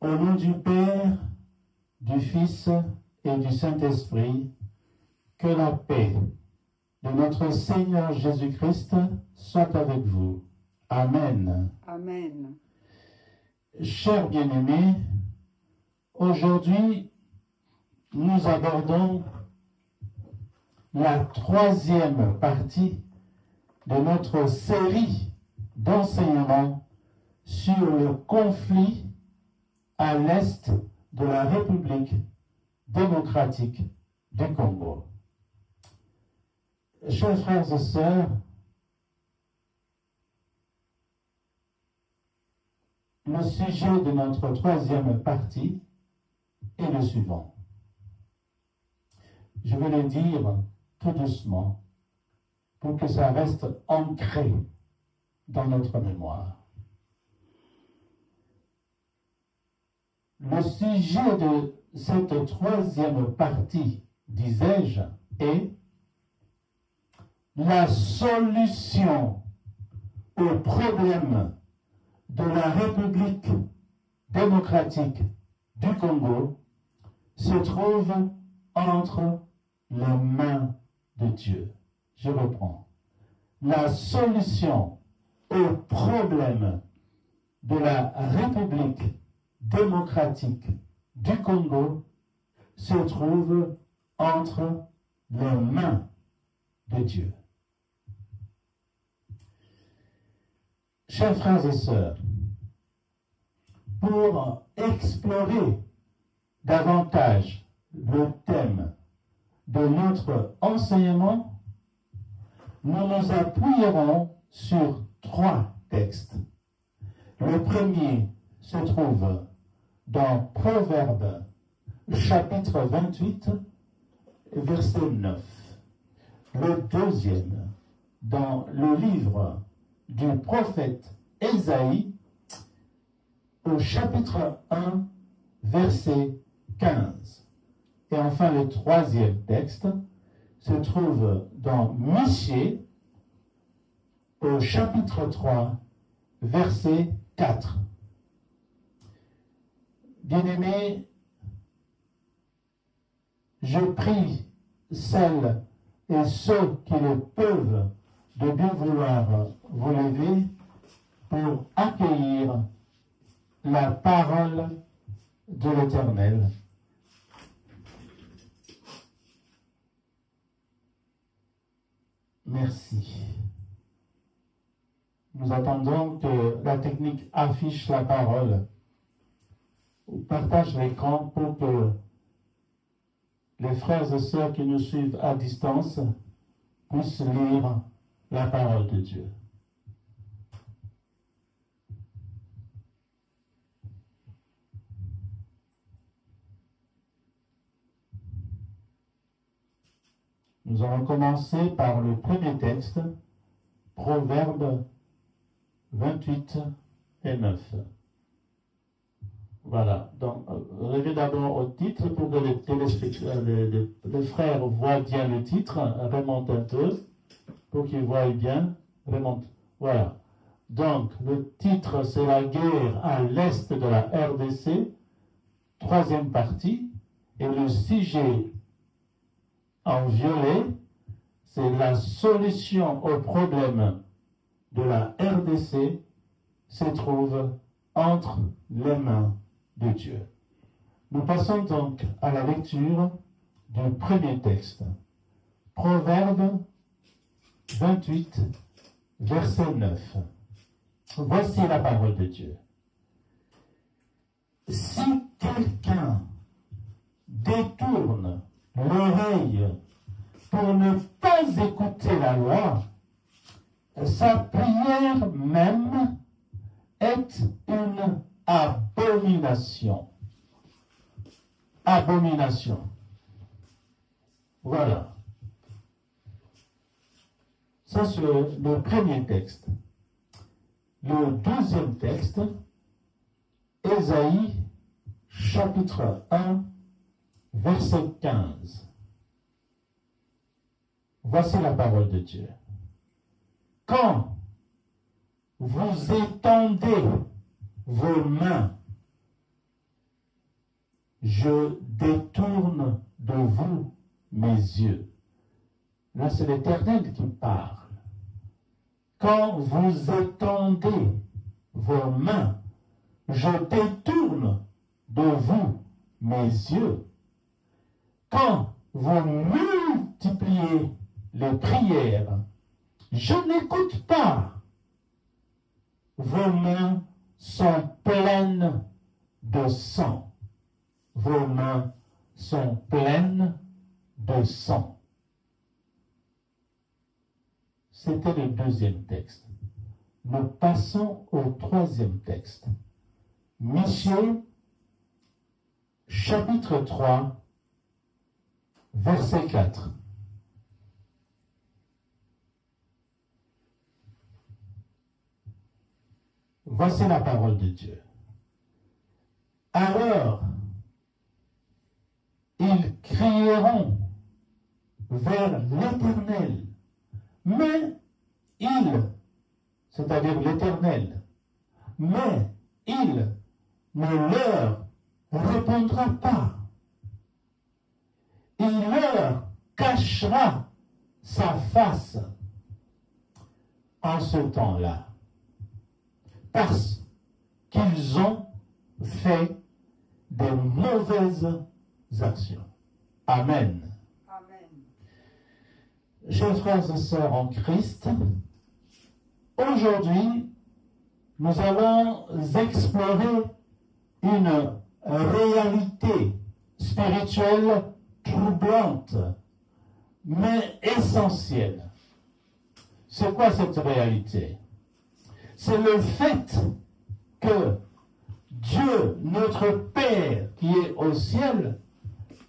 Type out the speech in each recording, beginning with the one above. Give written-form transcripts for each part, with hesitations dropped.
Au nom du Père, du Fils et du Saint-Esprit, que la paix de notre Seigneur Jésus-Christ soit avec vous. Amen. Amen. Chers bien-aimés, aujourd'hui, nous abordons la troisième partie de notre série d'enseignements sur le conflit à l'est de la République démocratique du Congo. Chers frères et sœurs, le sujet de notre troisième partie est le suivant. Je vais le dire tout doucement pour que ça reste ancré dans notre mémoire. Le sujet de cette troisième partie, disais-je, est la solution au problème de la République démocratique du Congo se trouve entre les mains de Dieu. Je reprends. La solution au problème de la République démocratique du Congo se trouve entre les mains de Dieu. Chers frères et sœurs, pour explorer davantage le thème de notre enseignement, nous nous appuierons sur 3 textes. Le premier se trouve dans Proverbes, chapitre 28, verset 9. Le deuxième, dans le livre du prophète Ésaïe, au chapitre 1, verset 15. Et enfin, le troisième texte se trouve dans Michée, au chapitre 3, verset 4. Bien-aimés, je prie celles et ceux qui le peuvent de bien vouloir vous lever pour accueillir la parole de l'Éternel. Merci. Nous attendons que la technique affiche la parole ou partage l'écran pour que les frères et sœurs qui nous suivent à distance puissent lire la parole de Dieu. Nous allons commencer par le premier texte, Proverbes 28 et 9. Voilà, donc revenez d'abord au titre pour que les frères voient bien le titre, remonte un peu, pour qu'ils voient bien, remonte, voilà. Donc, le titre, c'est la guerre à l'est de la RDC, troisième partie, et le sujet en violet, c'est la solution au problème de la RDC se trouve entre les mains de Dieu. Nous passons donc à la lecture du premier texte. Proverbe 28, verset 9. Voici la parole de Dieu. Si quelqu'un détourne l'oreille pour ne pas écouter la loi, sa prière même est une abomination. Abomination. Voilà. Ça, c'est le premier texte. Le deuxième texte, Ésaïe, chapitre 1, verset 15. Voici la parole de Dieu. Quand vous étendez vos mains je détourne de vous mes yeux. Là, c'est l'Éternel qui parle. Quand vous étendez vos mains, je détourne de vous mes yeux. Quand vous multipliez les prières, je n'écoute pas. Vos mains sont pleines de sang. Vos mains sont pleines de sang. C'était le deuxième texte. Nous passons au troisième texte. Michée, chapitre 3, verset 4. Voici la parole de Dieu. Alors, ils crieront vers l'Éternel, mais il, c'est-à-dire l'Éternel, mais il ne leur répondra pas. Il leur cachera sa face en ce temps-là, parce qu'ils ont fait des mauvaises actions. Amen. Amen. Chers frères et sœurs en Christ, aujourd'hui, nous allons explorer une réalité spirituelle troublante, mais essentielle. C'est quoi cette réalité? C'est le fait que Dieu, notre Père qui est au ciel,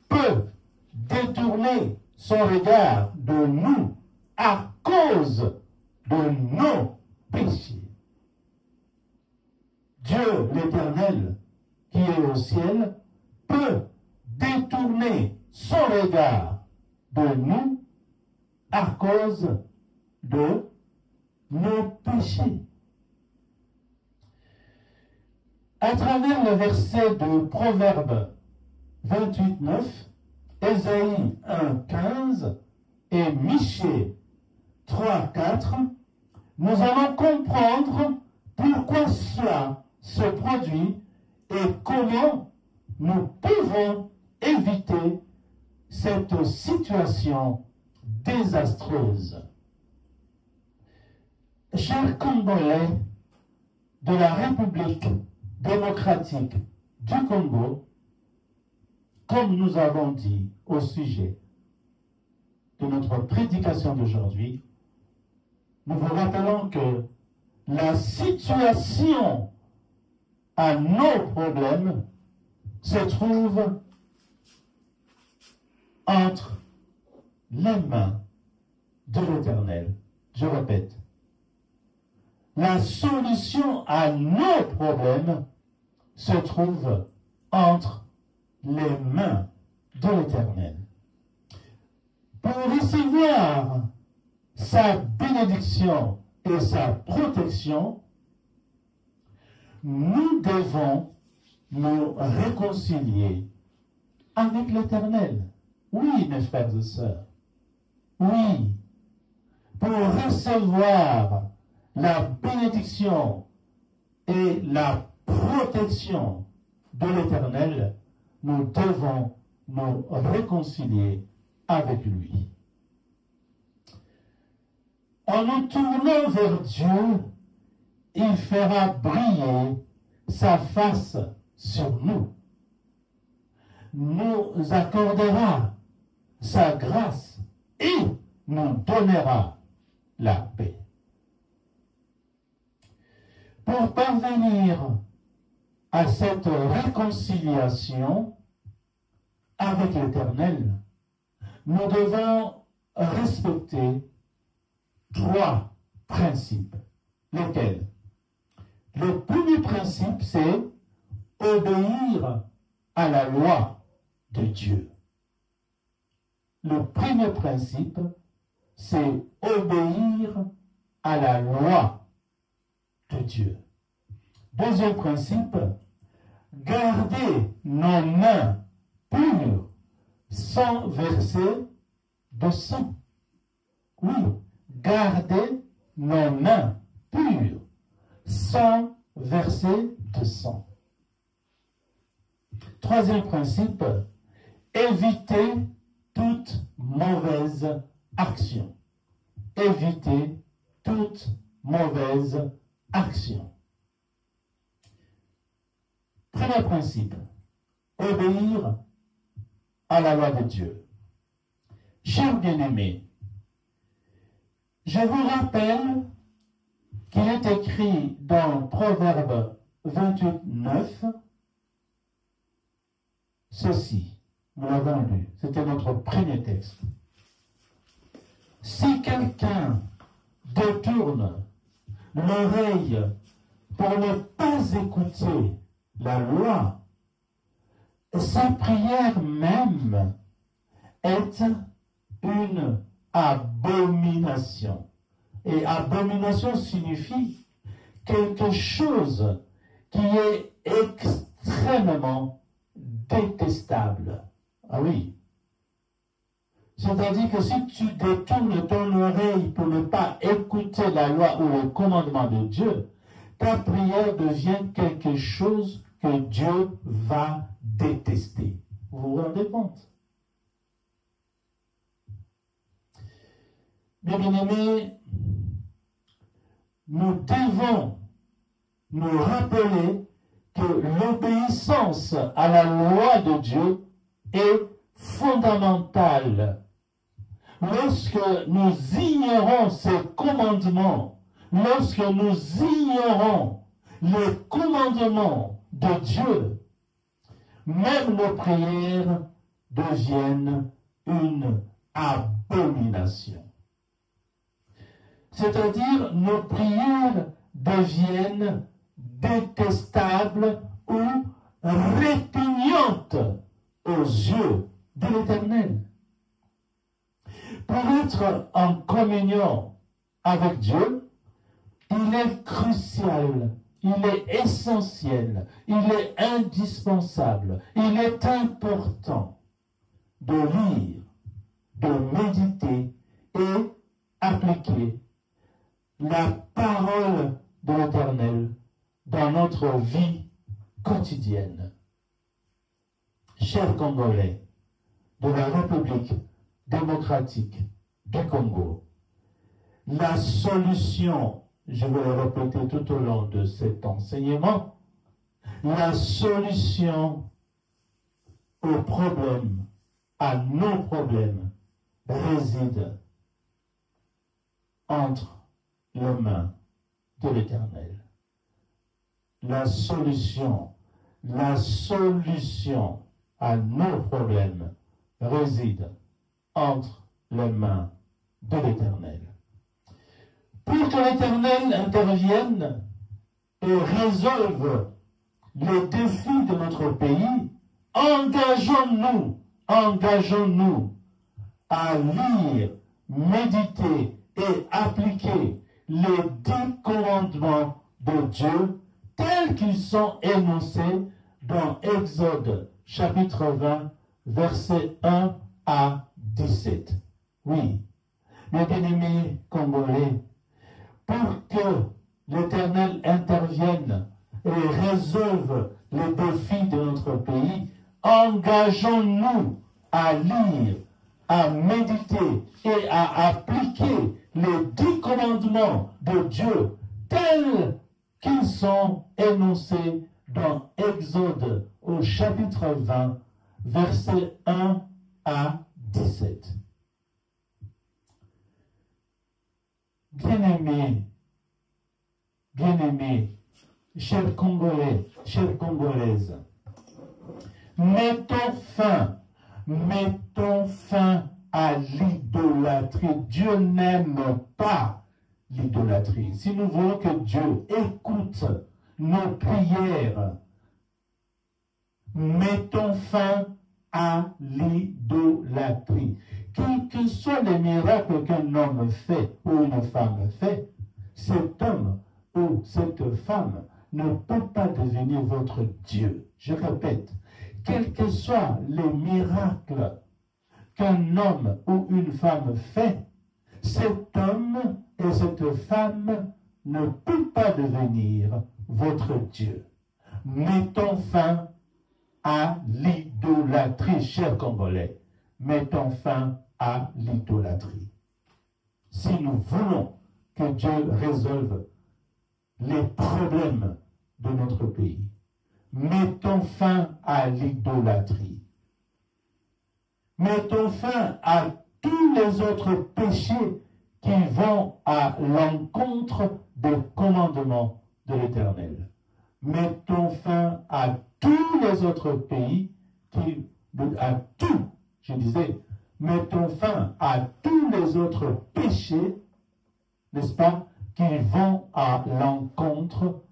peut détourner son regard de nous à cause de nos péchés. Dieu, l'Éternel, qui est au ciel, peut détourner son regard de nous à cause de nos péchés. À travers le verset de Proverbe 28:9, Ésaïe 1:15 et Michée 3:4, nous allons comprendre pourquoi cela se produit et comment nous pouvons éviter cette situation désastreuse. Chers Congolais de la République démocratique du Congo, comme nous avons dit au sujet de notre prédication d'aujourd'hui, nous vous rappelons que la situation à nos problèmes se trouve entre les mains de l'Éternel. Je répète, la solution à nos problèmes se trouve entre les mains de l'Éternel. Pour recevoir sa bénédiction et sa protection, nous devons nous réconcilier avec l'Éternel. Oui, mes frères et sœurs. Oui. Pour recevoir la bénédiction et la protection de l'Éternel, nous devons nous réconcilier avec lui. En nous tournant vers Dieu, il fera briller sa face sur nous, nous accordera sa grâce et nous donnera la paix. Pour parvenir à cette réconciliation avec l'Éternel, nous devons respecter 3 principes. Lesquels? Le premier principe, c'est obéir à la loi de Dieu. Le premier principe, c'est obéir à la loi de Dieu. Deuxième principe, garder nos mains pur, sans verser de sang. Oui, gardez nos mains pures, sans verser de sang. Troisième principe, évitez toute mauvaise action. Évitez toute mauvaise action. Premier principe, obéir à la loi de Dieu. Chers bien-aimés, je vous rappelle qu'il est écrit dans Proverbe 28, 9, ceci, nous l'avons lu, c'était notre premier texte. Si quelqu'un détourne l'oreille pour ne pas écouter la loi, sa prière même est une abomination. Et abomination signifie quelque chose qui est extrêmement détestable. Ah oui. C'est-à-dire que si tu détournes ton oreille pour ne pas écouter la loi ou le commandement de Dieu, ta prière devient quelque chose que Dieu va détester. Vous vous rendez compte? Bien-aimés, nous devons nous rappeler que l'obéissance à la loi de Dieu est fondamentale. Lorsque nous ignorons ses commandements, lorsque nous ignorons les commandements de Dieu, même nos prières deviennent une abomination. C'est-à-dire, nos prières deviennent détestables ou répugnantes aux yeux de l'Éternel. Pour être en communion avec Dieu, il est crucial, il est essentiel, il est indispensable, il est important de lire, de méditer et appliquer la parole de l'Éternel dans notre vie quotidienne. Chers Congolais de la République démocratique du Congo, la solution, je vais le répéter tout au long de cet enseignement, la solution aux problèmes, à nos problèmes, réside entre les mains de l'Éternel. La solution à nos problèmes réside entre les mains de l'Éternel. Pour que l'Éternel intervienne et résolve les défis de notre pays, engageons-nous à lire, méditer et appliquer les 10 commandements de Dieu tels qu'ils sont énoncés dans Exode chapitre 20, versets 1 à 17. Oui, mes bien-aimés Congolais, pour que l'Éternel intervienne et résolve les défis de notre pays, engageons-nous à lire, à méditer et à appliquer les 10 commandements de Dieu tels qu'ils sont énoncés dans Exode au chapitre 20, versets 1 à 17. Bien-aimés, chers Congolais, chères Congolaises, mettons fin à l'idolâtrie. Dieu n'aime pas l'idolâtrie. Si nous voulons que Dieu écoute nos prières, mettons fin à l'idolâtrie. Quels que soient les miracles qu'un homme fait ou une femme fait, cet homme ou cette femme ne peut pas devenir votre Dieu. Je répète, quels que soient les miracles qu'un homme ou une femme fait, cet homme et cette femme ne peut pas devenir votre Dieu. Mettons fin à l'idolâtrie, chers Congolais. Mettons fin à l'idolâtrie. Si nous voulons que Dieu résolve les problèmes de notre pays, mettons fin à l'idolâtrie. Mettons fin à tous les autres péchés qui vont à l'encontre des commandements de l'Éternel. Mettons fin à tous les autres pays mettons fin à tous les autres péchés, n'est-ce pas, qui vont à l'encontre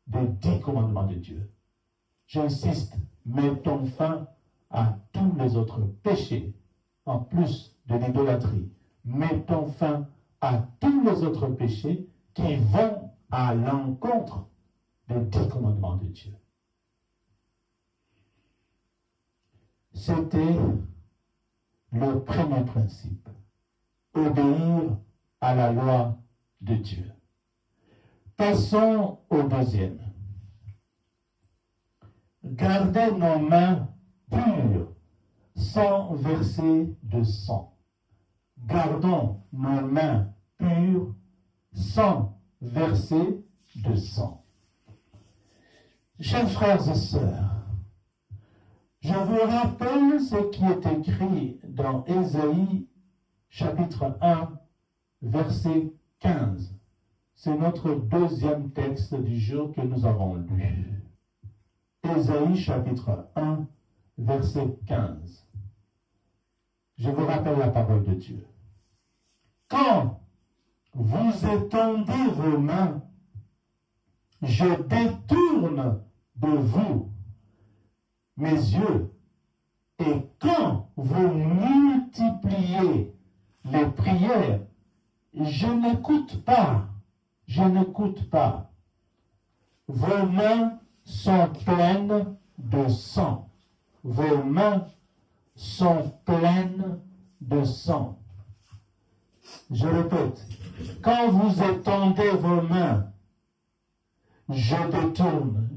des 10 commandements de Dieu. J'insiste, mettons fin à tous les autres péchés, en plus de l'idolâtrie. Mettons fin à tous les autres péchés qui vont à l'encontre des 10 commandements de Dieu. C'était le premier principe. Obéir à la loi de Dieu. Passons au deuxième. Gardez nos mains pures, sans verser de sang. Gardons nos mains pures, sans verser de sang. Chers frères et sœurs, je vous rappelle ce qui est écrit dans Ésaïe, chapitre 1, verset 15. C'est notre deuxième texte du jour que nous avons lu. Ésaïe, chapitre 1, verset 15. Je vous rappelle la parole de Dieu. Quand vous étendez vos mains, je détourne de vous mes yeux, et quand vous multipliez les prières, je n'écoute pas, je n'écoute pas. Vos mains sont pleines de sang. Vos mains sont pleines de sang. Je répète, quand vous étendez vos mains, je détourne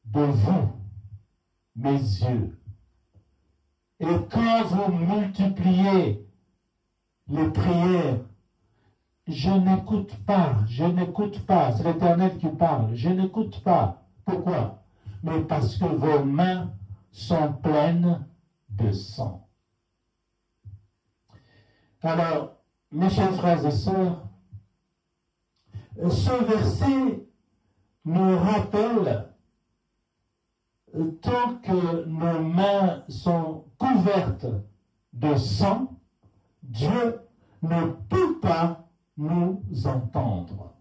de vous mes yeux. Et quand vous multipliez les prières, je n'écoute pas, c'est l'Éternel qui parle, je n'écoute pas. Pourquoi? Mais parce que vos mains sont pleines de sang. Alors, mes chers frères et sœurs, ce verset nous rappelle, tant que nos mains sont couvertes de sang, Dieu ne peut pas nous entendre.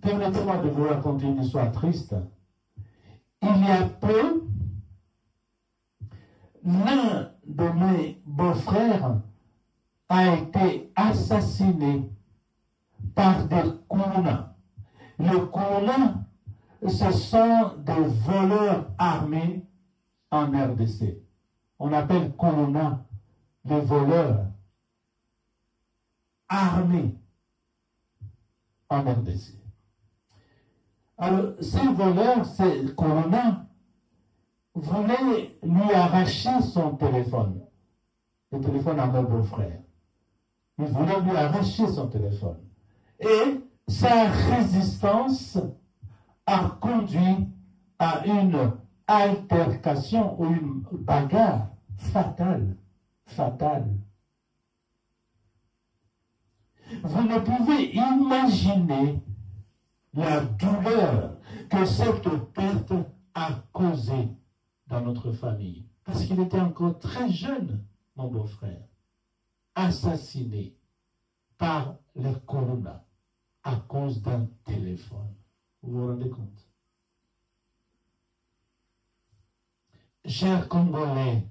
Permettez-moi de vous raconter une histoire triste. Il y a peu, l'un de mes beaux-frères a été assassiné par des Kourounas. Les Kourounas, ce sont des voleurs armés en RDC. On appelle Kourounas les voleurs armés en RDC. Alors, ces voleurs, ces Kourounas, voulaient lui arracher son téléphone. Le téléphone à mon beau-frère. Ils voulaient lui arracher son téléphone. Et sa résistance a conduit à une altercation ou une bagarre fatale. Vous ne pouvez imaginer la douleur que cette perte a causée dans notre famille. Parce qu'il était encore très jeune, mon beau-frère, assassiné par les Kourounas à cause d'un téléphone. Vous vous rendez compte? Chers Congolais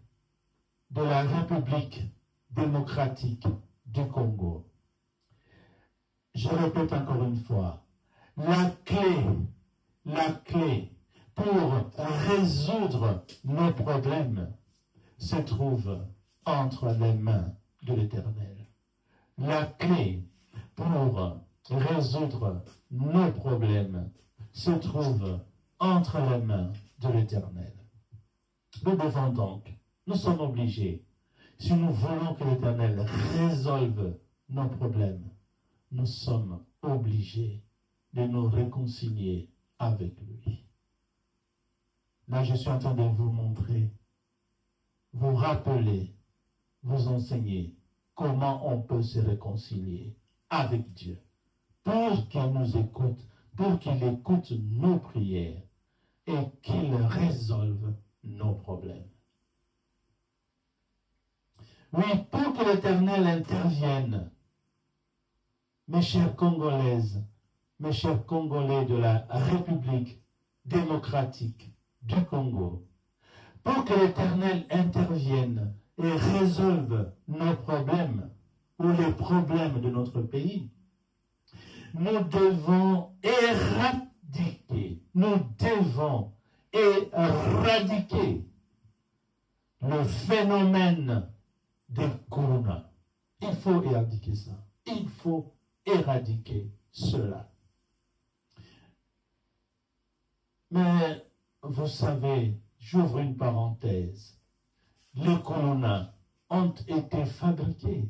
de la République démocratique du Congo, je répète encore une fois, la clé pour résoudre nos problèmes se trouve entre les mains de l'Éternel. La clé pour résoudre nos problèmes se trouve entre les mains de l'Éternel. Nous devons donc, nous sommes obligés, si nous voulons que l'Éternel résolve nos problèmes, nous sommes obligés de nous réconcilier avec lui. Là, je suis en train de vous montrer, vous rappeler, vous enseigner comment on peut se réconcilier avec Dieu pour qu'il nous écoute, pour qu'il écoute nos prières et qu'il résolve nos problèmes. Oui, pour que l'Éternel intervienne, mes chers Congolaises, mes chers Congolais de la République démocratique du Congo, pour que l'Éternel intervienne et résolve nos problèmes ou les problèmes de notre pays, nous devons éradiquer le phénomène des corona. Il faut éradiquer ça. Il faut éradiquer cela. Mais vous savez, j'ouvre une parenthèse, les corona ont été fabriqués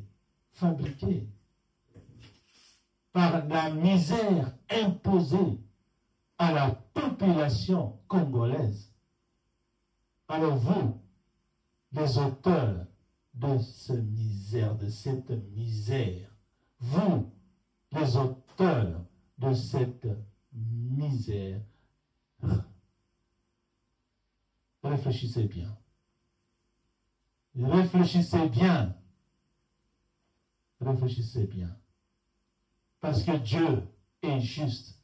par la misère imposée à la population congolaise. Alors vous, les auteurs de cette misère, vous, les auteurs de cette misère, réfléchissez bien. Réfléchissez bien. Réfléchissez bien. Parce que Dieu est juste.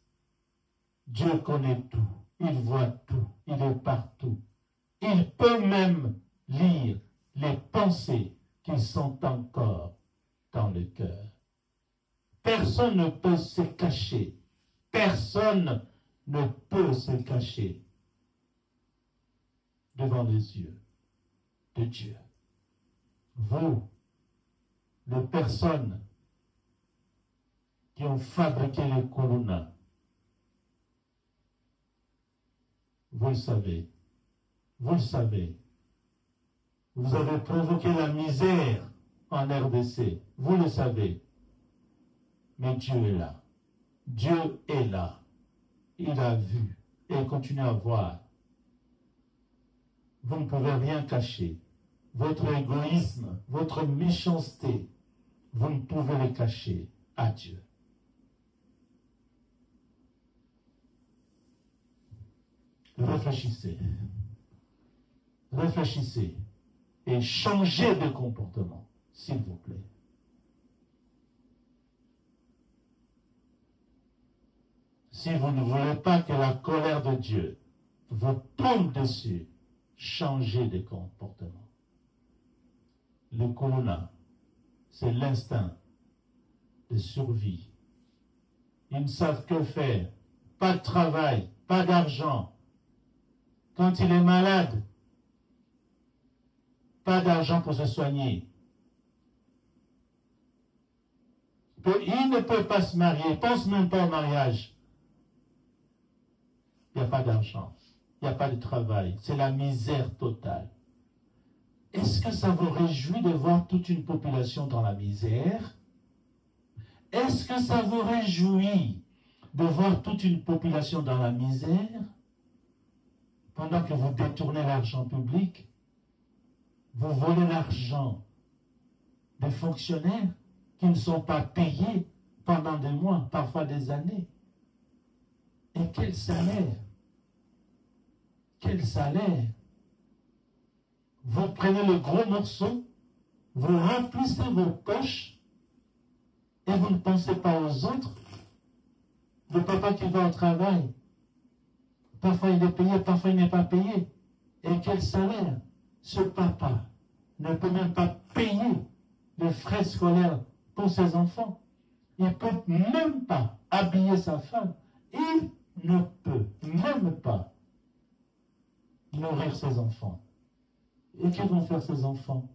Dieu connaît tout. Il voit tout. Il est partout. Il peut même lire les pensées qui sont encore dans le cœur. Personne ne peut se cacher. Personne ne peut se cacher devant les yeux de Dieu. Vous, les personnes qui ont fabriqué les colonnas, vous le savez, vous avez provoqué la misère en RDC, vous le savez, mais Dieu est là. Dieu est là. Il a vu et il continue à voir. Vous ne pouvez rien cacher. Votre égoïsme, votre méchanceté, vous ne pouvez les cacher à Dieu. Réfléchissez. Réfléchissez et changez de comportement, s'il vous plaît. Si vous ne voulez pas que la colère de Dieu vous tombe dessus, changez de comportement. Le corona, c'est l'instinct de survie. Ils ne savent que faire. Pas de travail, pas d'argent. Quand il est malade, pas d'argent pour se soigner. Il ne peut pas se marier, il ne pense même pas au mariage. Il n'y a pas d'argent, il n'y a pas de travail, c'est la misère totale. Est-ce que ça vous réjouit de voir toute une population dans la misère? Est-ce que ça vous réjouit de voir toute une population dans la misère pendant que vous détournez l'argent public? Vous volez l'argent des fonctionnaires qui ne sont pas payés pendant des mois, parfois des années. Et quel salaire! Quel salaire! Vous prenez le gros morceau, vous remplissez vos poches et vous ne pensez pas aux autres. Le papa qui va au travail, parfois il est payé, parfois il n'est pas payé. Et quel salaire! Ce papa ne peut même pas payer les frais scolaires pour ses enfants. Il ne peut même pas habiller sa femme. il ne peut même pas nourrir ses enfants. Et que vont faire ses enfants?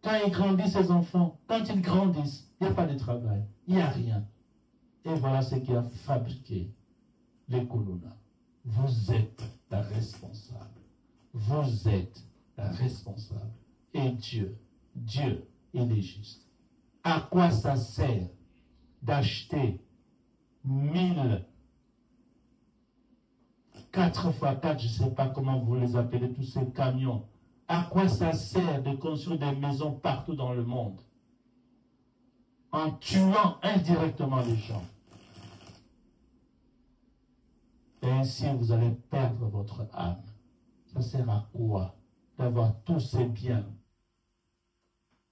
Quand ils grandissent, ses enfants, quand ils grandissent, il n'y a pas de travail, il n'y a rien. Et voilà ce qui a fabriqué les Kuluna. Vous êtes la responsable. Vous êtes la responsable. Et Dieu, il est juste. À quoi ça sert d'acheter 1000, 4x4, je ne sais pas comment vous les appelez, tous ces camions? À quoi ça sert de construire des maisons partout dans le monde en tuant indirectement les gens? Et ainsi, vous allez perdre votre âme. Ça sert à quoi d'avoir tous ces biens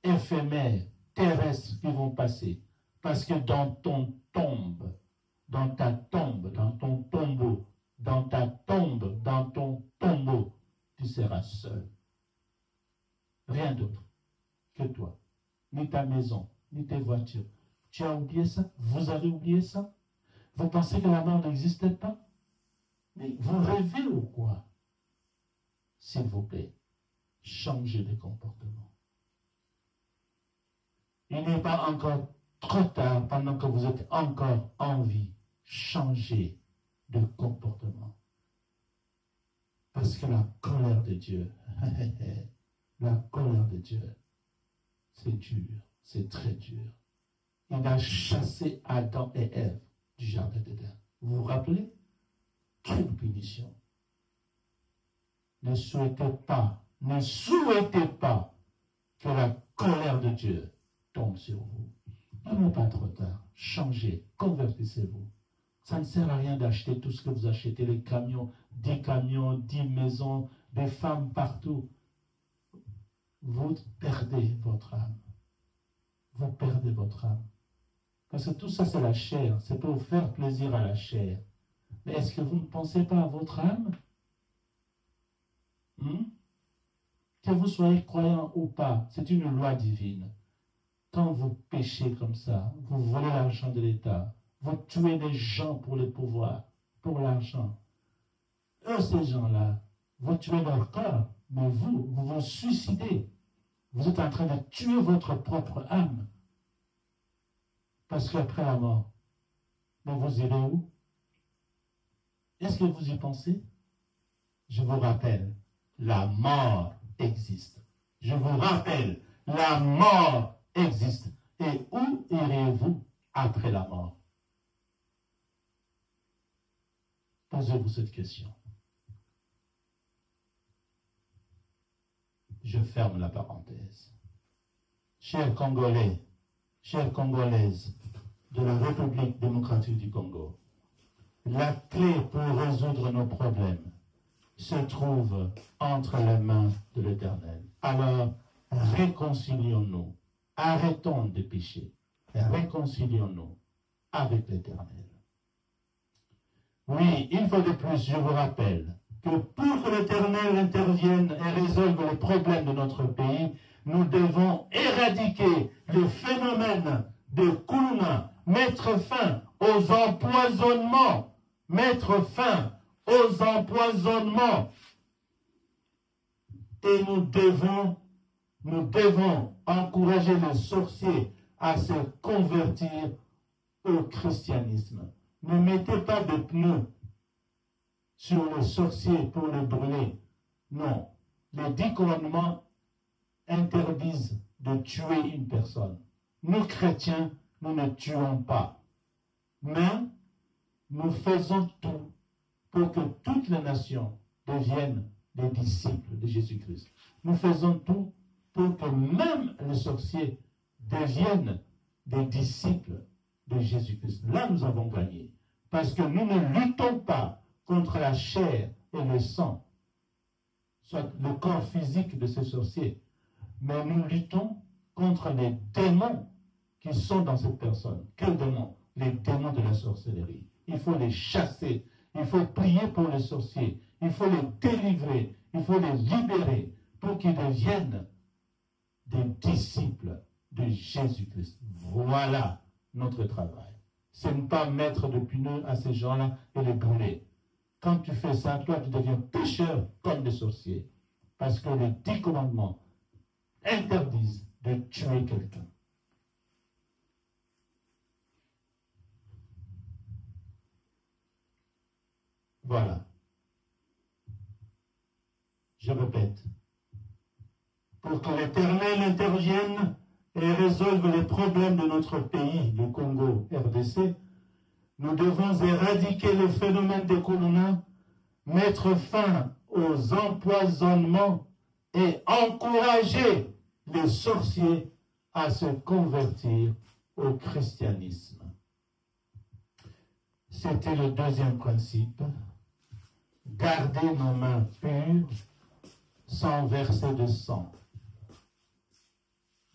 éphémères, terrestres qui vont passer? Parce que dans ton tombe, dans ta tombe, dans ton tombeau, dans ta tombe, dans ton tombeau, tu seras seul. Rien d'autre que toi. Ni ta maison, ni tes voitures. Tu as oublié ça? Vous avez oublié ça? Vous pensez que la mort n'existait pas? Mais vous rêvez ou quoi? S'il vous plaît, changez de comportement. Il n'est pas encore trop tard pendant que vous êtes encore en vie. Changez de comportement. Parce que la colère de Dieu, la colère de Dieu, c'est dur, c'est très dur. Il a chassé Adam et Ève du jardin d'Éden. Vous vous rappelez? Quelle punition. Ne souhaitez pas que la colère de Dieu tombe sur vous. Il n'est pas trop tard. Changez, convertissez-vous. Ça ne sert à rien d'acheter tout ce que vous achetez, les camions, 10 maisons, des femmes partout. Vous perdez votre âme. Vous perdez votre âme. Parce que tout ça, c'est la chair. C'est pour vous faire plaisir à la chair. Mais est-ce que vous ne pensez pas à votre âme? Que vous soyez croyant ou pas, c'est une loi divine. Quand vous péchez comme ça, vous volez l'argent de l'État, vous tuez des gens pour le pouvoir, pour l'argent. Eux, ces gens-là, vous tuez leur corps, mais vous vous suicidez. Vous êtes en train de tuer votre propre âme. Parce qu'après la mort, mais vous irez où? Est-ce que vous y pensez? Je vous rappelle, la mort existe. Je vous rappelle, la mort existe. Et où irez-vous après la mort? Posez-vous cette question. Je ferme la parenthèse. Chers Congolais, chères Congolaises de la République démocratique du Congo, la clé pour résoudre nos problèmes se trouve entre les mains de l'Éternel. Alors, réconcilions-nous. Arrêtons de pécher. Réconcilions-nous avec l'Éternel. Oui, une fois de plus, je vous rappelle que pour que l'Éternel intervienne et résolve les problèmes de notre pays, nous devons éradiquer le phénomène de Kuluna, mettre fin aux empoisonnements, Et nous devons encourager les sorciers à se convertir au christianisme. Ne mettez pas de pneus sur les sorciers pour les brûler. Non. Les 10 commandements interdisent de tuer une personne. Nous, chrétiens, nous ne tuons pas. Mais nous faisons tout pour que toutes les nations deviennent des disciples de Jésus-Christ. Nous faisons tout pour que même les sorciers deviennent des disciples de Jésus-Christ. Là, nous avons gagné. Parce que nous ne luttons pas contre la chair et le sang, soit le corps physique de ces sorciers, mais nous luttons contre les démons qui sont dans cette personne. Quels démons? Les démons de la sorcellerie. Il faut les chasser. Il faut prier pour les sorciers. Il faut les délivrer. Il faut les libérer pour qu'ils deviennent des disciples de Jésus-Christ. Voilà notre travail. c'est ne pas mettre de pneus à ces gens-là et les brûler. Quand tu fais ça, toi, tu deviens pécheur comme des sorciers. Parce que les 10 commandements interdisent de tuer quelqu'un. Voilà. Je répète. Pour que l'Éternel intervienne et résolve les problèmes de notre pays, le Congo, RDC, nous devons éradiquer le phénomène des colonna, mettre fin aux empoisonnements et encourager les sorciers à se convertir au christianisme. C'était le deuxième principe. Garder nos mains pures sans verser de sang.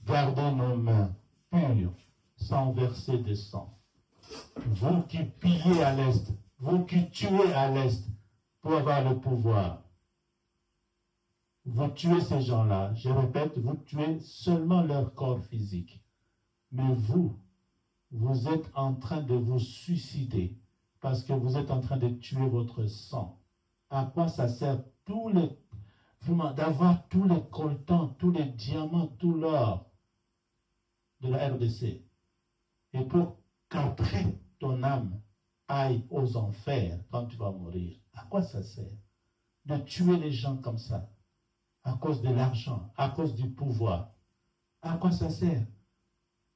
Gardez nos mains pures sans verser de sang. Vous qui pillez à l'Est, vous qui tuez à l'Est pour avoir le pouvoir, vous tuez ces gens-là. Je répète, vous tuez seulement leur corps physique. Mais vous êtes en train de vous suicider parce que vous êtes en train de tuer votre sang. À quoi ça sert d'avoir tous les coltans, tous les diamants, tout l'or de la RDC, et pour qu'après ton âme aille aux enfers quand tu vas mourir? À quoi ça sert de tuer les gens comme ça à cause de l'argent, à cause du pouvoir? À quoi ça sert?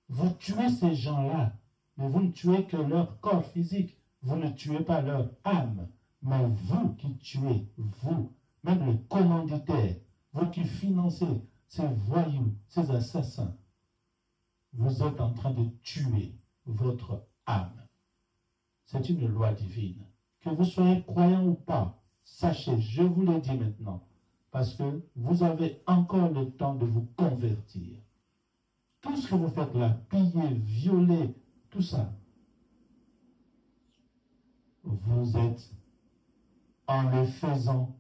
Vous tuez ces gens-là, mais vous ne tuez que leur corps physique, vous ne tuez pas leur âme. Mais vous qui tuez, vous, même les commanditaires, vous qui financez ces voyous, ces assassins, vous êtes en train de tuer votre âme. C'est une loi divine. Que vous soyez croyant ou pas, sachez, je vous le dis maintenant, parce que vous avez encore le temps de vous convertir. Tout ce que vous faites là, piller, violer, tout ça, vous êtes, en le faisant,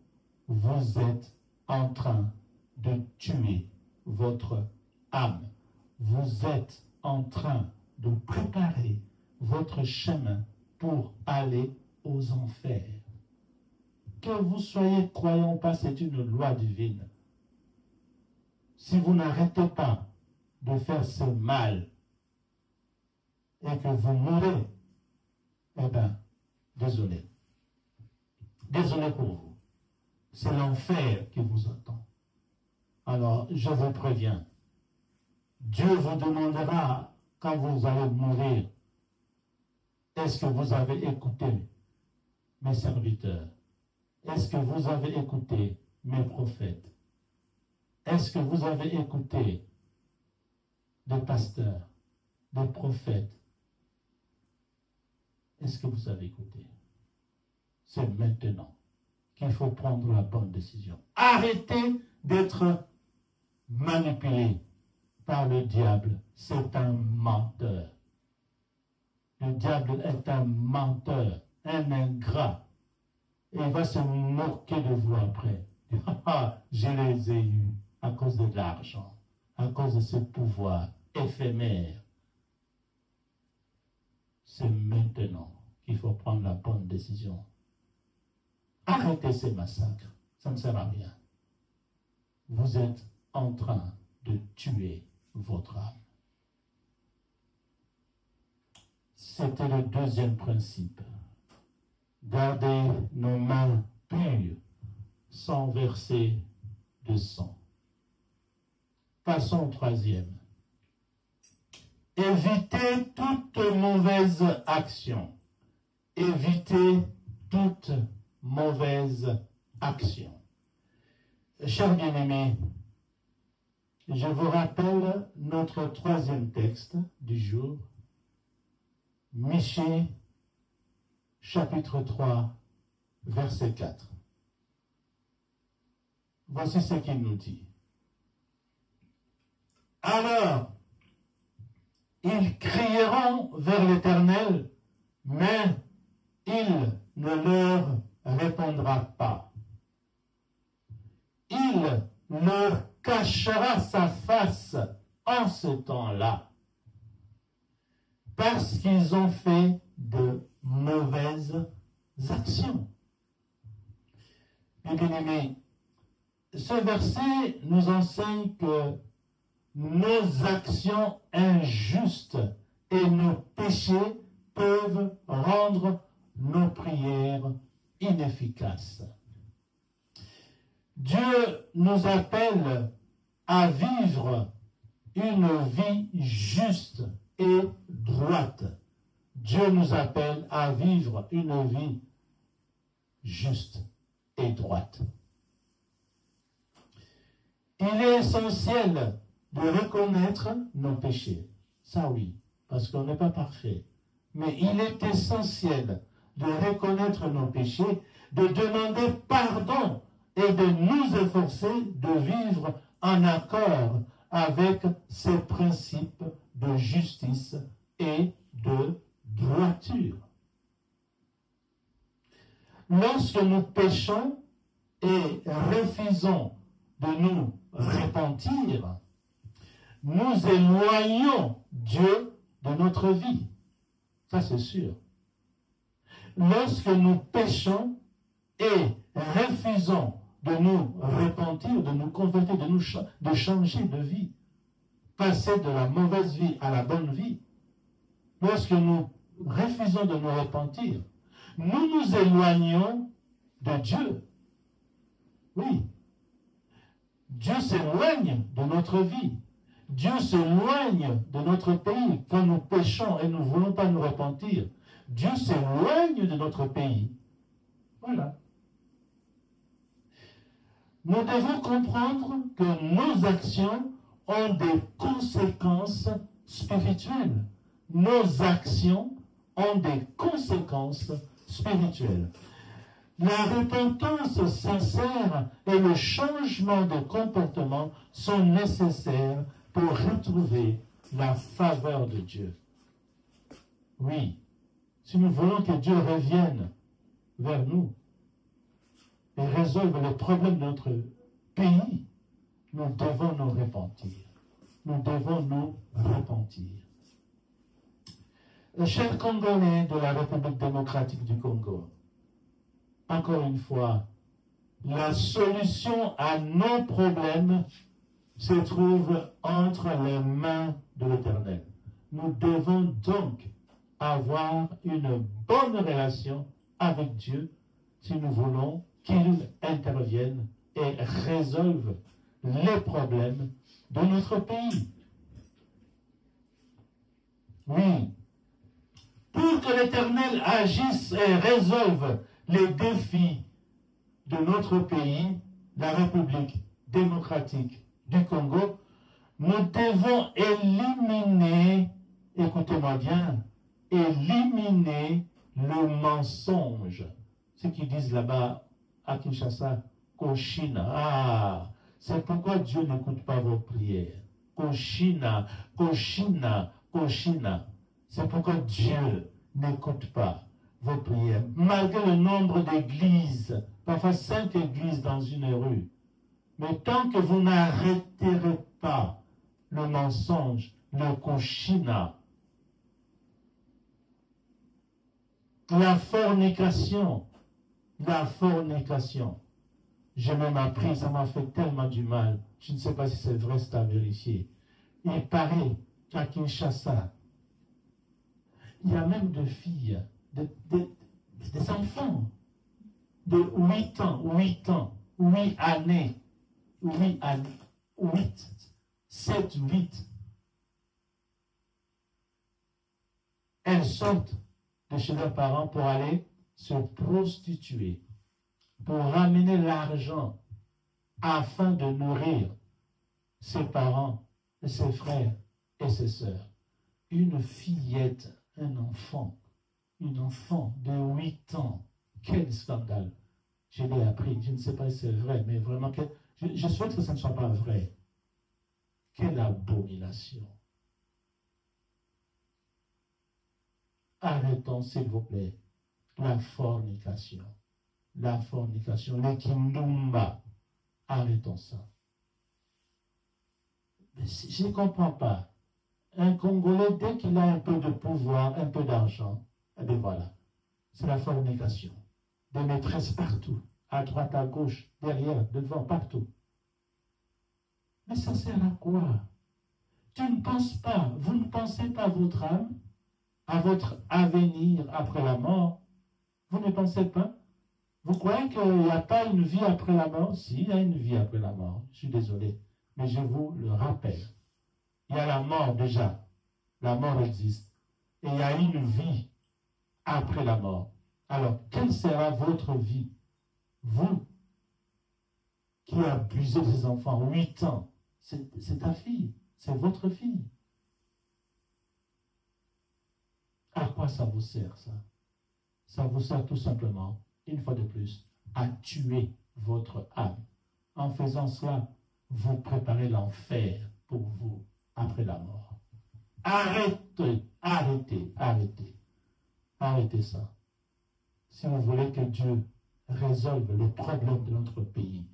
vous êtes en train de tuer votre âme. Vous êtes en train de préparer votre chemin pour aller aux enfers. Que vous soyez croyant ou pas, c'est une loi divine. Si vous n'arrêtez pas de faire ce mal et que vous mourrez, eh bien, désolé. Désolé pour vous. C'est l'enfer qui vous attend. Alors, je vous préviens, Dieu vous demandera, quand vous allez mourir, est-ce que vous avez écouté mes serviteurs? Est-ce que vous avez écouté mes prophètes? Est-ce que vous avez écouté des pasteurs, des prophètes? Est-ce que vous avez écouté? C'est maintenant qu'il faut prendre la bonne décision. Arrêtez d'être manipulé par le diable. C'est un menteur. Le diable est un menteur, un ingrat. Et il va se moquer de vous après. Je les ai eus à cause de l'argent, à cause de ce pouvoir éphémère. C'est maintenant qu'il faut prendre la bonne décision. Arrêtez ces massacres, ça ne sert à rien. Vous êtes en train de tuer votre âme. C'était le deuxième principe. Gardez nos mains pures sans verser de sang. Passons au troisième. Évitez toute mauvaise action. Évitez toute mauvaise action. Chers bien-aimés, je vous rappelle notre troisième texte du jour, Michée, chapitre 3, verset 4. Voici ce qu'il nous dit. Alors, ils crieront vers l'Éternel, mais il ne leur répondra pas. Il leur cachera sa face en ce temps-là. parce qu'ils ont fait de mauvaises actions. Bien-aimés, ce verset nous enseigne que nos actions injustes et nos péchés peuvent rendre nos prières inefficaces. Dieu nous appelle à vivre une vie juste et droite. Dieu nous appelle à vivre une vie juste et droite. Il est essentiel de reconnaître nos péchés. Ça oui, parce qu'on n'est pas parfait. Mais il est essentiel de reconnaître nos péchés, de demander pardon et de nous efforcer de vivre en accord avec ces principes de justice et de droiture. Lorsque nous péchons et refusons de nous repentir, nous éloignons Dieu de notre vie. Ça, c'est sûr. Lorsque nous péchons et refusons de nous repentir, de nous convertir, de changer de vie, passer de la mauvaise vie à la bonne vie, lorsque nous refusons de nous repentir, nous nous éloignons de Dieu. Oui. Dieu s'éloigne de notre vie. Dieu s'éloigne de notre pays. Quand nous péchons et nous ne voulons pas nous repentir, Dieu s'éloigne de notre pays. Voilà. Nous devons comprendre que nos actions ont des conséquences spirituelles. Nos actions ont des conséquences spirituelles. La repentance sincère et le changement de comportement sont nécessaires pour retrouver la faveur de Dieu. Oui, si nous voulons que Dieu revienne vers nous et résolve les problèmes de notre pays, nous devons nous repentir. Nous devons nous repentir. Chers Congolais de la République démocratique du Congo, encore une fois, la solution à nos problèmes se trouve entre les mains de l'Éternel. Nous devons donc avoir une bonne relation avec Dieu si nous voulons qu'il intervienne et résolve les problèmes de notre pays. Oui, pour que l'Éternel agisse et résolve les défis de notre pays, la République démocratique du Congo, nous devons éliminer, écoutez-moi bien, éliminer le mensonge. Ce qu'ils disent là-bas à Kinshasa, Koshina. Ah, c'est pourquoi Dieu n'écoute pas vos prières. Koshina, Koshina, Koshina. C'est pourquoi Dieu n'écoute pas vos prières. Malgré le nombre d'églises, parfois 5 églises dans une rue. Mais tant que vous n'arrêterez pas le mensonge, le koshina, la fornication, j'ai même appris, ça m'a fait tellement du mal. Je ne sais pas si c'est vrai, c'est à vérifier. Il paraît qu'à Kinshasa, il y a même des filles, des enfants de 8 ans, 8 années, 7, 8. Elles sortent de chez leurs parents pour aller se prostituer, pour ramener l'argent afin de nourrir ses parents, ses frères et ses sœurs. Une fillette, un enfant de 8 ans. Quel scandale! Je l'ai appris, je ne sais pas si c'est vrai, mais vraiment, je souhaite que ça ne soit pas vrai. Quelle abomination! Arrêtons, s'il vous plaît, la fornication, le kindumba. Arrêtons ça. Mais je ne comprends pas. un Congolais, dès qu'il a un peu de pouvoir, un peu d'argent, eh bien voilà, c'est la fornication. Des maîtresses partout, à droite, à gauche, derrière, devant, partout. Mais ça sert à quoi? Tu ne penses pas, vous ne pensez pas à votre âme, à votre avenir après la mort. Vous ne pensez pas? Vous croyez qu'il n'y a pas une vie après la mort? Si, il y a une vie après la mort. Je suis désolé, mais je vous le rappelle. Il y a la mort déjà. La mort existe. Et il y a une vie après la mort. Alors, quelle sera votre vie? Vous, qui abusez de ces enfants, 8 ans, c'est ta fille, c'est votre fille. À quoi ça vous sert, ça? Ça vous sert tout simplement, une fois de plus, à tuer votre âme. En faisant cela, vous préparez l'enfer pour vous après la mort. Arrêtez, arrêtez, arrêtez. Arrêtez ça. Si vous voulez que Dieu résolve les problèmes de notre pays,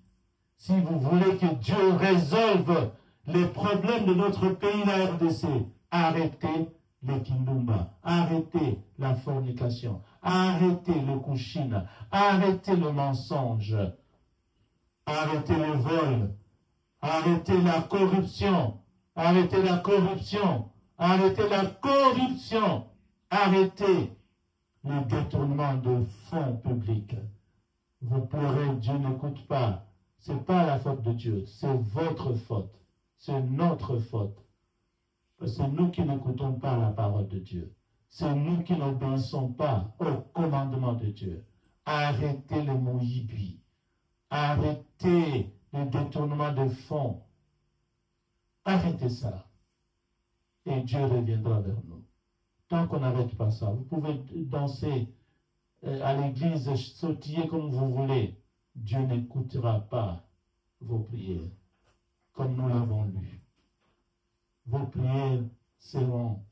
si vous voulez que Dieu résolve les problèmes de notre pays, la RDC, arrêtez les Kindumba, arrêtez la fornication, arrêtez le couchine, arrêtez le mensonge, arrêtez le vol, arrêtez la corruption, arrêtez la corruption, arrêtez la corruption, arrêtez le détournement de fonds publics. Vous pleurez, Dieu n'écoute pas. Ce n'est pas la faute de Dieu, c'est votre faute, c'est notre faute. C'est nous qui n'écoutons pas la parole de Dieu. C'est nous qui n'obéissons pas au commandement de Dieu. Arrêtez le mouibi. Arrêtez le détournement de fonds. Arrêtez ça. Et Dieu reviendra vers nous. Tant qu'on n'arrête pas ça, vous pouvez danser à l'église, sautiller comme vous voulez. Dieu n'écoutera pas vos prières, comme nous l'avons lu. Vos prières seront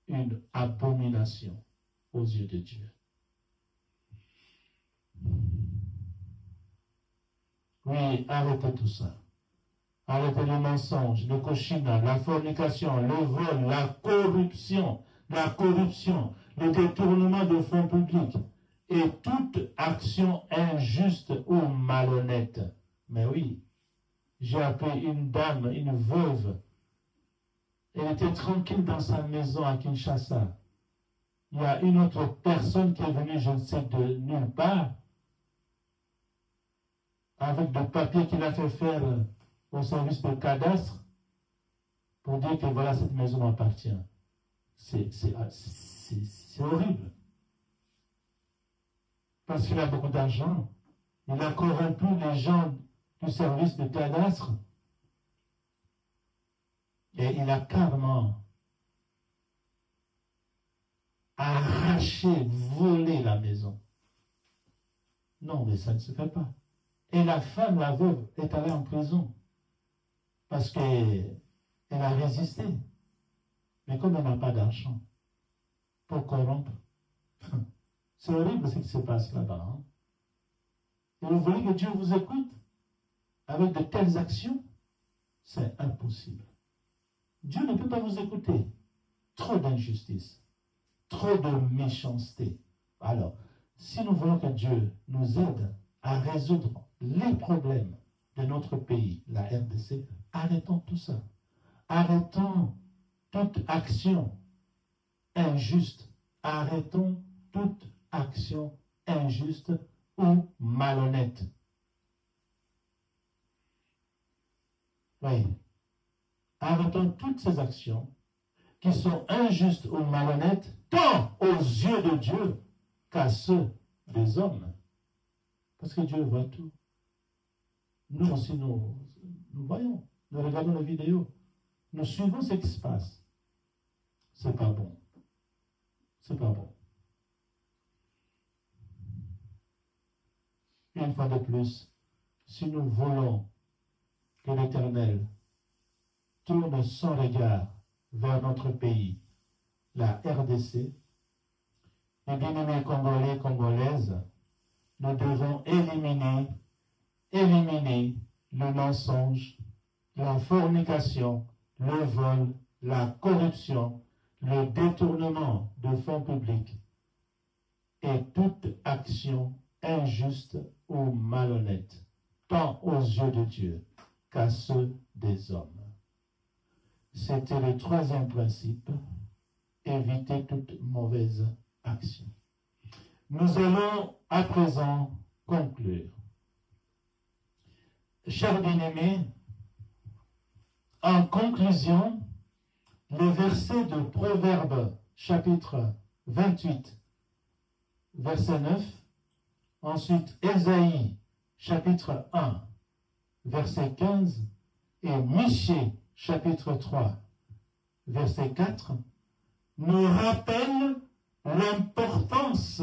une abomination aux yeux de Dieu. Oui, arrêtez tout ça. Arrêtez le mensonge, le cochina, la fornication, le vol, la corruption, le détournement de fonds publics et toute action injuste ou malhonnête. Mais oui, j'ai appelé une dame, une veuve. Elle était tranquille dans sa maison à Kinshasa. Il y a une autre personne qui est venue, je ne sais de nulle part, avec des papiers qu'il a fait faire au service de cadastre pour dire que voilà, cette maison m'appartient. C'est horrible. Parce qu'il a beaucoup d'argent. Il a corrompu les gens du service de cadastre. Et il a carrément arraché, volé la maison. Non, mais ça ne se fait pas. Et la femme, la veuve, est allée en prison. Parce qu'elle a résisté. Mais comme elle n'a pas d'argent pour corrompre, c'est horrible ce qui se passe là-bas. Hein? Et vous voulez que Dieu vous écoute avec de telles actions? C'est impossible. Dieu ne peut pas vous écouter. Trop d'injustice, trop de méchanceté. Alors, si nous voulons que Dieu nous aide à résoudre les problèmes de notre pays, la RDC, arrêtons tout ça. Arrêtons toute action injuste. Arrêtons toute action injuste ou malhonnête. Oui. Arrêtons toutes ces actions qui sont injustes ou malhonnêtes, tant aux yeux de Dieu qu'à ceux des hommes. Parce que Dieu voit tout. Nous aussi, nous voyons, nous regardons les vidéos, nous suivons ce qui se passe. C'est pas bon. C'est pas bon. Une fois de plus, si nous voulons que l'Éternel tourne son regard vers notre pays, la RDC, et bien-aimés Congolais, Congolaises, nous devons éliminer le mensonge, la fornication, le vol, la corruption, le détournement de fonds publics et toute action injuste ou malhonnête, tant aux yeux de Dieu qu'à ceux des hommes. C'était le troisième principe, éviter toute mauvaise action. Nous allons à présent conclure. Chers bien-aimés, en conclusion, le verset de Proverbes, chapitre 28, verset 9, ensuite Ésaïe, chapitre 1, verset 15, et Michée, chapitre 3, verset 4, nous rappellent l'importance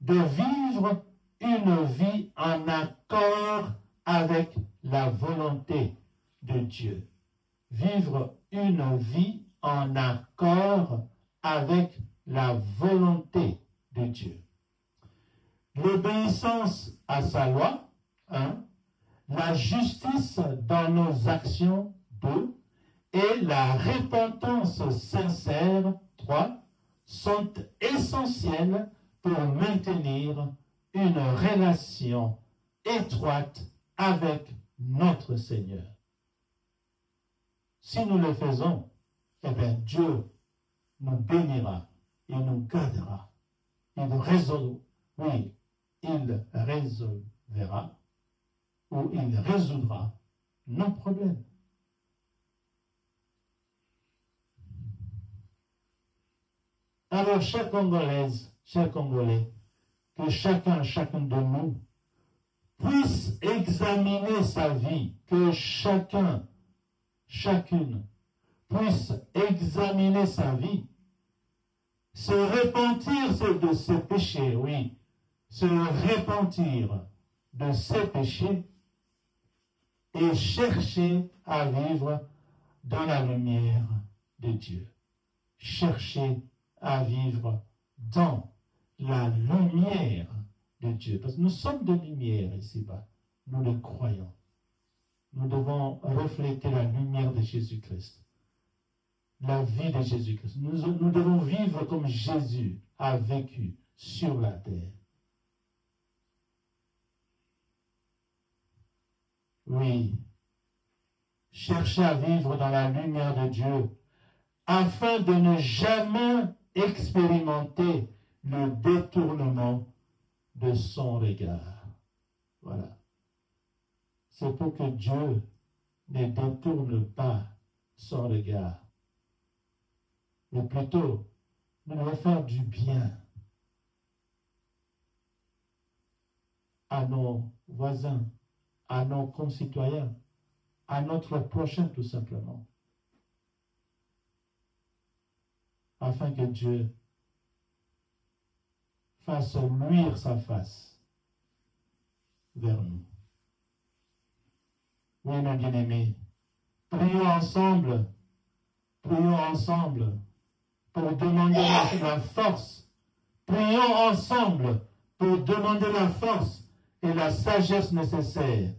de vivre une vie en accord avec la volonté de Dieu. Vivre une vie en accord avec la volonté de Dieu. L'obéissance à sa loi, 1, la justice dans nos actions, 2, et la repentance sincère, 3, sont essentielles pour maintenir une relation étroite avec notre Seigneur. Si nous le faisons, eh bien Dieu nous bénira, il nous gardera, il résolvera ou il résoudra nos problèmes. Alors, chers Congolaises, chers Congolais, que chacun de nous puisse examiner sa vie, que chacune puisse examiner sa vie, se repentir de ses péchés, oui, se repentir de ses péchés et chercher à vivre dans la lumière de Dieu. Chercher à vivre dans la lumière de Dieu. Parce que nous sommes de lumière ici-bas. Nous le croyons. Nous devons refléter la lumière de Jésus-Christ. La vie de Jésus-Christ. Nous devons vivre comme Jésus a vécu sur la terre. Oui. Chercher à vivre dans la lumière de Dieu afin de ne jamais expérimenter le détournement de son regard. Voilà. C'est pour que Dieu ne détourne pas son regard. Mais plutôt, nous devons faire du bien à nos voisins, à nos concitoyens, à notre prochain tout simplement. Afin que Dieu fasse luire sa face vers nous. Oui, mes bien-aimés, prions ensemble pour demander la force. Prions ensemble pour demander la force et la sagesse nécessaire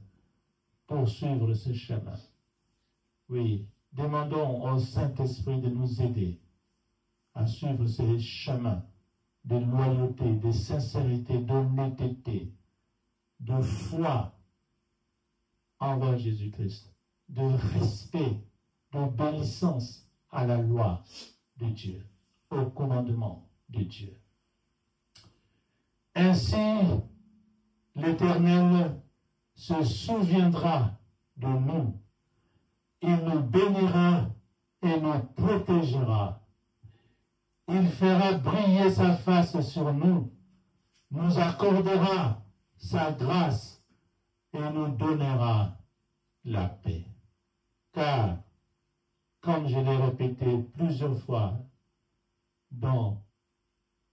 pour suivre ce chemin. Oui, demandons au Saint-Esprit de nous aider à suivre ce chemin de loyauté, de sincérité, d'honnêteté, de foi envers Jésus-Christ, de respect, d'obéissance à la loi de Dieu, au commandement de Dieu. Ainsi, l'Éternel se souviendra de nous, il nous bénira et nous protégera. Il fera briller sa face sur nous, nous accordera sa grâce et nous donnera la paix. Car, comme je l'ai répété plusieurs fois dans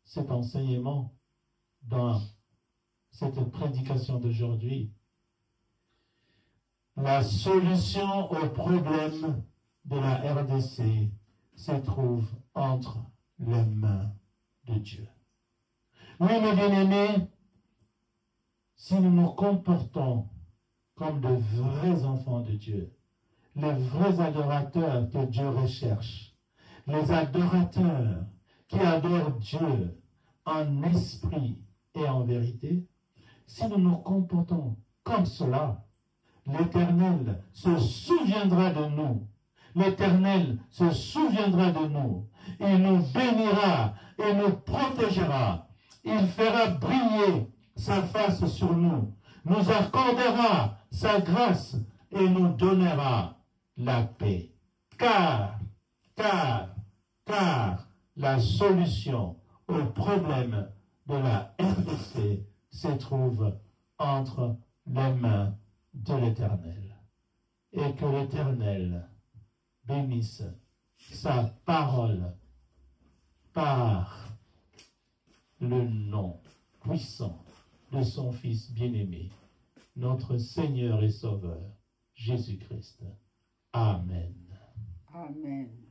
cet enseignement, dans cette prédication d'aujourd'hui, la solution au problème de la RDC se trouve entre les mains de Dieu. Oui, mes bien-aimés, si nous nous comportons comme de vrais enfants de Dieu, les vrais adorateurs que Dieu recherche, les adorateurs qui adorent Dieu en esprit et en vérité, si nous nous comportons comme cela, l'Éternel se souviendra de nous. L'Éternel se souviendra de nous. Il nous bénira et nous protégera. Il fera briller sa face sur nous, nous accordera sa grâce et nous donnera la paix. Car la solution au problème de la RDC se trouve entre les mains de l'Éternel. Et que l'Éternel bénisse sa parole par le nom puissant de son Fils bien-aimé, notre Seigneur et Sauveur, Jésus-Christ. Amen. Amen.